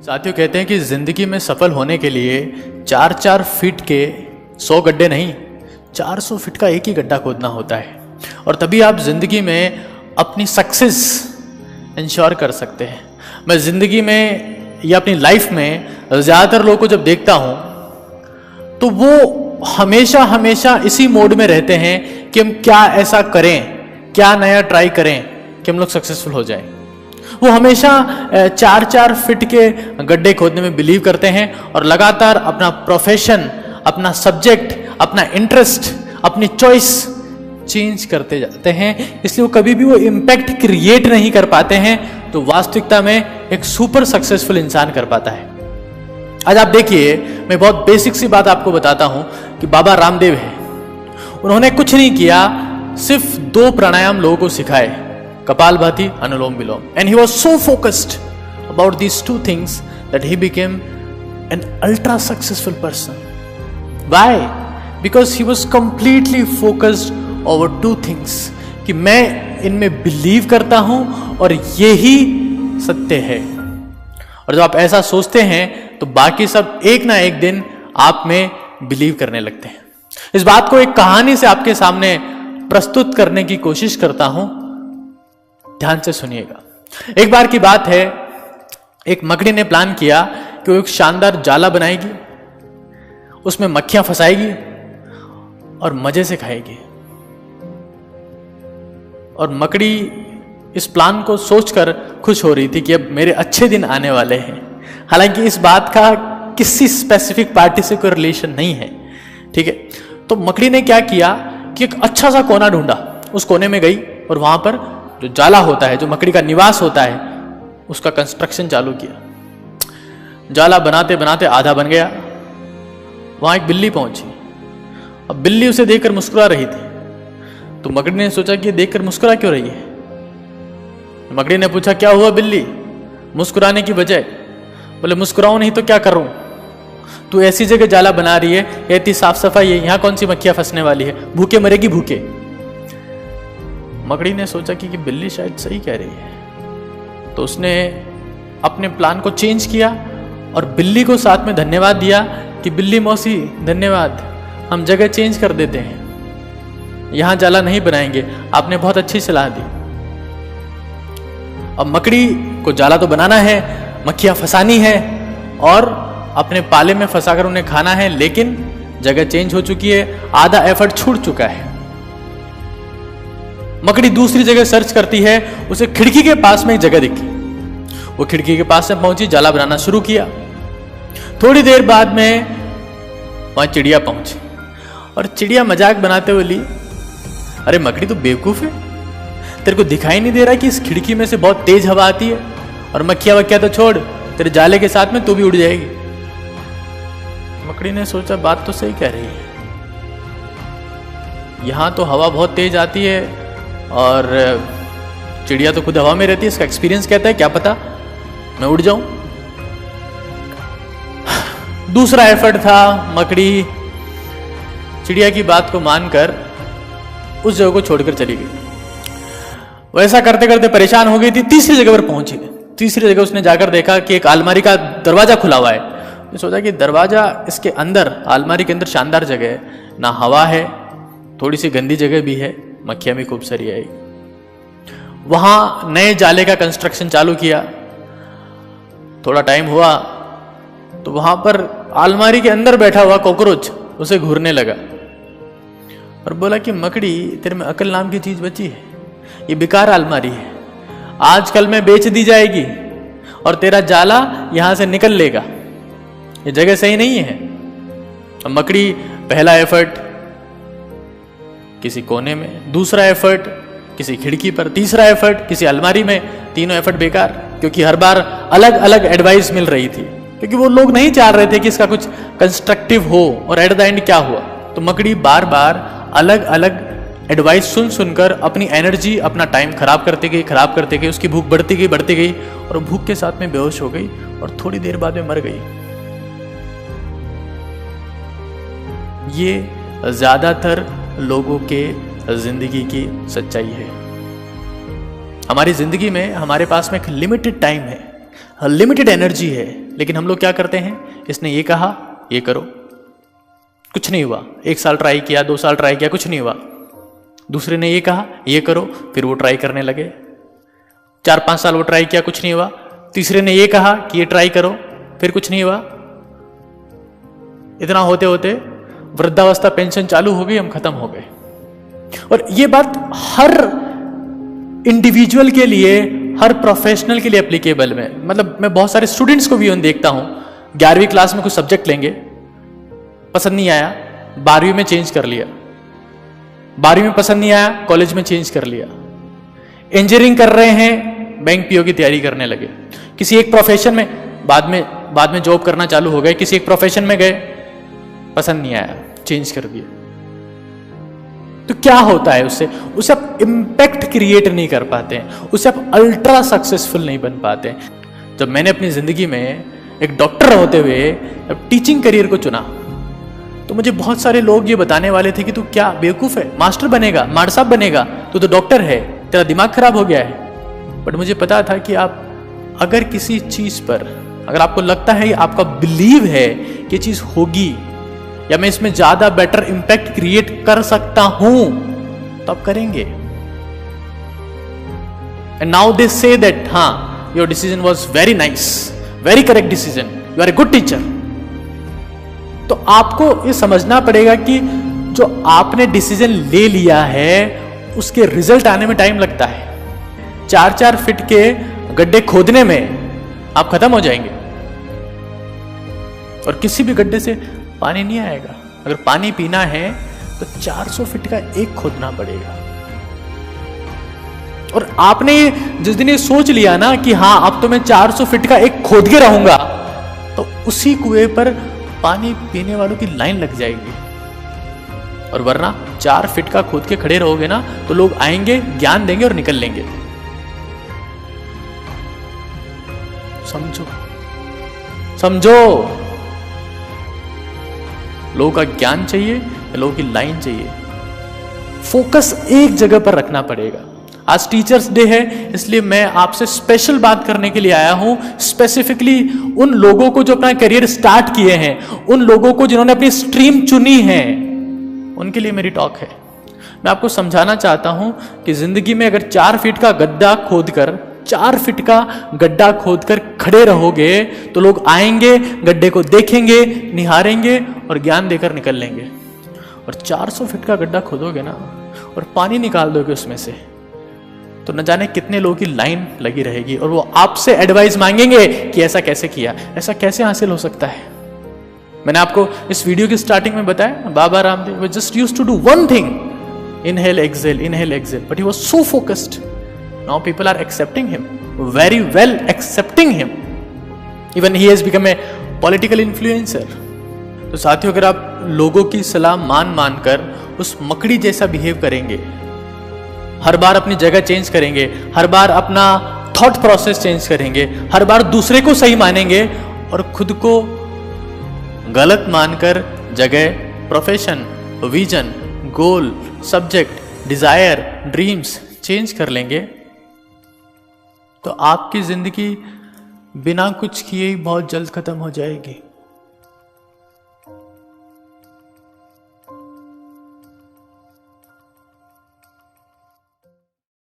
साथियों, कहते हैं कि जिंदगी में सफल होने के लिए 4-4 फीट के 100 गड्ढे नहीं, 400 फीट का एक ही गड्ढा खोदना होता है और तभी आप जिंदगी में अपनी सक्सेस इंश्योर कर सकते हैं। मैं जिंदगी में या अपनी लाइफ में ज़्यादातर लोगों को जब देखता हूँ तो वो हमेशा हमेशा इसी मोड में रहते हैं कि हम क्या ऐसा करें, क्या नया ट्राई करें कि हम लोग सक्सेसफुल हो जाएं। वो हमेशा 4-4 फीट के गड्ढे खोदने में बिलीव करते हैं और लगातार अपना प्रोफेशन, अपना सब्जेक्ट, अपना इंटरेस्ट, अपनी चॉइस चेंज करते जाते हैं। इसलिए वो कभी भी वो इम्पैक्ट क्रिएट नहीं कर पाते हैं तो वास्तविकता में एक सुपर सक्सेसफुल इंसान कर पाता है। आज आप देखिए, मैं बहुत बेसिक सी बात आपको बताता हूं कि बाबा रामदेव है, उन्होंने कुछ नहीं किया, सिर्फ 2 प्राणायाम लोगों को सिखाए, कपालभाति, अनुलोम विलोम, and he was so focused about these 2 things that he became an ultra successful person. Why? Because he was completely focused over 2 things कि मैं इनमें बिलीव करता हूं और यही सत्य है। और जब आप ऐसा सोचते हैं तो बाकी सब एक ना एक दिन आप में बिलीव करने लगते हैं। इस बात को एक कहानी से आपके सामने प्रस्तुत करने की कोशिश करता हूं, ध्यान से सुनिएगा। एक बार की बात है, एक मकड़ी ने प्लान किया कि वो एक शानदार जाला बनाएगी, उसमें मक्खियां फंसाएगी और मजे से खाएगी। और मकड़ी इस प्लान को सोचकर खुश हो रही थी कि अब मेरे अच्छे दिन आने वाले हैं। हालांकि इस बात का किसी स्पेसिफिक पार्टी से कोई रिलेशन नहीं है, ठीक है। तो मकड़ी ने क्या किया कि एक अच्छा सा कोना ढूंढा, उस कोने में गई और वहां पर जो जाला होता है, जो मकड़ी का निवास होता है, उसका कंस्ट्रक्शन चालू किया। जाला बनाते बनाते आधा बन गया। वहां एक बिल्ली पहुंची। अब बिल्ली उसे देखकर मुस्कुरा रही थी, तो मकड़ी ने सोचा कि देखकर मुस्कुरा क्यों रही है। मकड़ी ने पूछा, क्या हुआ बिल्ली, मुस्कुराने की बजाय? बोले, मुस्कुराऊं नहीं तो क्या करूं, तू ऐसी जगह जाला बना रही है, इतनी साफ सफाई है, यहां कौन सी मक्खियां फंसने वाली है, भूखे मरेगी भूखे। मकड़ी ने सोचा कि बिल्ली शायद सही कह रही है, तो उसने अपने प्लान को चेंज किया और बिल्ली को साथ में धन्यवाद दिया कि बिल्ली मौसी धन्यवाद, हम जगह चेंज कर देते हैं, यहां जाला नहीं बनाएंगे, आपने बहुत अच्छी सलाह दी। अब मकड़ी को जाला तो बनाना है, मक्खियां फंसानी है और अपने पाले में फंसाकर उन्हें खाना है, लेकिन जगह चेंज हो चुकी है, आधा एफर्ट छूट चुका है। मकड़ी दूसरी जगह सर्च करती है, उसे खिड़की के पास में एक जगह दिखी, वो खिड़की के पास में पहुंची, जाला बनाना शुरू किया। थोड़ी देर बाद में वहां चिड़िया पहुंची और चिड़िया मजाक बनाते हुए ली, अरे मकड़ी तो बेवकूफ है, तेरे को दिखाई नहीं दे रहा कि इस खिड़की में से बहुत तेज हवा आती है और मक्खियां वक्खियां तो छोड़, तेरे जाले के साथ में तू भी उड़ जाएगी। मकड़ी ने सोचा, बात तो सही कह रही है, यहां तो हवा बहुत तेज आती है और चिड़िया तो खुद हवा में रहती है, इसका एक्सपीरियंस कहता है, क्या पता मैं उड़ जाऊं। दूसरा एफर्ट था, मकड़ी चिड़िया की बात को मानकर उस जगह को छोड़कर चली गई। वैसा करते करते परेशान हो गई थी, तीसरी जगह पर पहुंची। तीसरी जगह उसने जाकर देखा कि एक अलमारी का दरवाजा खुला हुआ है। उसने सोचा कि दरवाजा, इसके अंदर, अलमारी के अंदर शानदार जगह है, ना हवा है, थोड़ी सी गंदी जगह भी है, मक्खियां भी खूब सारी आई। वहां नए जाले का कंस्ट्रक्शन चालू किया। थोड़ा टाइम हुआ तो वहां पर अलमारी के अंदर बैठा हुआ कॉकरोच उसे घूरने लगा और बोला कि मकड़ी, तेरे में अकल नाम की चीज बची है, ये बेकार अलमारी है, आजकल में बेच दी जाएगी और तेरा जाला यहां से निकल लेगा, ये जगह सही नहीं है। मकड़ी पहला एफर्ट किसी कोने में, दूसरा एफर्ट किसी खिड़की पर, तीसरा एफर्ट किसी अलमारी में, तीनों एफर्ट बेकार, क्योंकि हर बार अलग अलग एडवाइस मिल रही थी, क्योंकि वो लोग नहीं चाह रहे थे कि इसका कुछ कंस्ट्रक्टिव हो। और एट द एंड क्या हुआ, तो मकड़ी बार बार अलग अलग एडवाइस सुन सुनकर अपनी एनर्जी, अपना टाइम खराब करती गई। उसकी भूख बढ़ती गई और भूख के साथ में बेहोश हो गई और थोड़ी देर बाद में मर गई। ये ज्यादातर लोगों के जिंदगी की सच्चाई है। हमारी जिंदगी में हमारे पास में एक लिमिटेड टाइम है, लिमिटेड एनर्जी है, लेकिन हम लोग क्या करते हैं, इसने ये कहा ये करो, कुछ नहीं हुआ। 1 साल ट्राई किया, 2 साल ट्राई किया, कुछ नहीं हुआ। दूसरे ने ये कहा ये करो, फिर वो ट्राई करने लगे। 4-5 साल वो ट्राई किया, कुछ नहीं हुआ। तीसरे ने ये कहा कि ये ट्राई करो, फिर कुछ नहीं हुआ। इतना होते होते वृद्धावस्था पेंशन चालू हो गई, हम खत्म हो गए। और ये बात हर इंडिविजुअल के लिए, हर प्रोफेशनल के लिए एप्लीकेबल है। मतलब मैं बहुत सारे स्टूडेंट्स को भी देखता हूं, 11वीं क्लास में कुछ सब्जेक्ट लेंगे, पसंद नहीं आया, 12वीं में चेंज कर लिया। 12वीं में पसंद नहीं आया, कॉलेज में चेंज कर लिया। इंजीनियरिंग कर रहे हैं, बैंक पीओ की तैयारी करने लगे। किसी एक प्रोफेशन में बाद में जॉब करना चालू हो गए, किसी एक प्रोफेशन में गए, पसंद नहीं आया, चेंज कर दिया। तो क्या होता है उससे आप इम्पैक्ट क्रिएट नहीं कर पाते हैं, उससे आप अल्ट्रा सक्सेसफुल नहीं बन पाते हैं। जब मैंने अपनी जिंदगी में एक डॉक्टर होते हुए टीचिंग करियर को चुना, तो मुझे बहुत सारे लोग ये बताने वाले थे कि तू क्या बेवकूफ है, मास्टर बनेगा, मार साहब बनेगा, तू तो डॉक्टर है, तेरा दिमाग खराब हो गया है। बट मुझे पता था कि आप अगर किसी चीज पर, अगर आपको लगता है, आपका बिलीव है कि चीज होगी या मैं इसमें ज्यादा बेटर इंपैक्ट क्रिएट कर सकता हूं, तो आप करेंगे। And now they say that हाँ, your decision was very nice, very correct decision, you are a good teacher. तो आपको ये समझना पड़ेगा कि जो आपने डिसीजन ले लिया है उसके रिजल्ट आने में टाइम लगता है। 4-4 फीट के गड्ढे खोदने में आप खत्म हो जाएंगे और किसी भी गड्ढे से पानी नहीं आएगा। अगर पानी पीना है तो 400 फीट का एक खोदना पड़ेगा। और आपने जिस दिन ये सोच लिया ना कि हाँ अब तो मैं 400 फीट का एक खोद के रहूंगा, तो उसी कुएं पर पानी पीने वालों की लाइन लग जाएगी। और वरना 4 फीट का खोद के खड़े रहोगे ना, तो लोग आएंगे, ज्ञान देंगे और निकल लेंगे। समझो, लोगों का ज्ञान चाहिए या लोगों की लाइन चाहिए। फोकस एक जगह पर रखना पड़ेगा। आज टीचर्स डे है, इसलिए मैं आपसे स्पेशल बात करने के लिए आया हूं, स्पेसिफिकली उन लोगों को जो अपना करियर स्टार्ट किए हैं, उन लोगों को जिन्होंने अपनी स्ट्रीम चुनी है, उनके लिए मेरी टॉक है। मैं आपको समझाना चाहता हूं कि जिंदगी में अगर 4 फीट का गड्ढा खोदकर 4 फीट का गड्ढा खोदकर खड़े रहोगे तो लोग आएंगे, गड्ढे को देखेंगे, निहारेंगे और ज्ञान देकर निकल लेंगे। और 400 फीट का गड्ढा खोदोगे ना और पानी निकाल दोगे उसमें से, तो न जाने कितने लोगों की लाइन लगी रहेगी और वो आपसे एडवाइस मांगेंगे कि ऐसा कैसे किया, ऐसा कैसे हासिल हो सकता है। मैंने आपको इस वीडियो की स्टार्टिंग में बताया, Baba Ramdev just used to do one thing, inhale exhale, but he was so focused. Now people are accepting him, very well accepting him. Even he has become a political influencer. तो साथियों, अगर आप लोगों की सलाह मान कर उस मकड़ी जैसा बिहेव करेंगे, हर बार अपनी जगह चेंज करेंगे, हर बार अपना थॉट प्रोसेस चेंज करेंगे, हर बार दूसरे को सही मानेंगे और खुद को गलत मानकर जगह, प्रोफेशन, विजन, गोल, सब्जेक्ट, डिजायर, ड्रीम्स चेंज कर लेंगे, तो आपकी जिंदगी बिना कुछ किए ही बहुत जल्द खत्म हो जाएगी।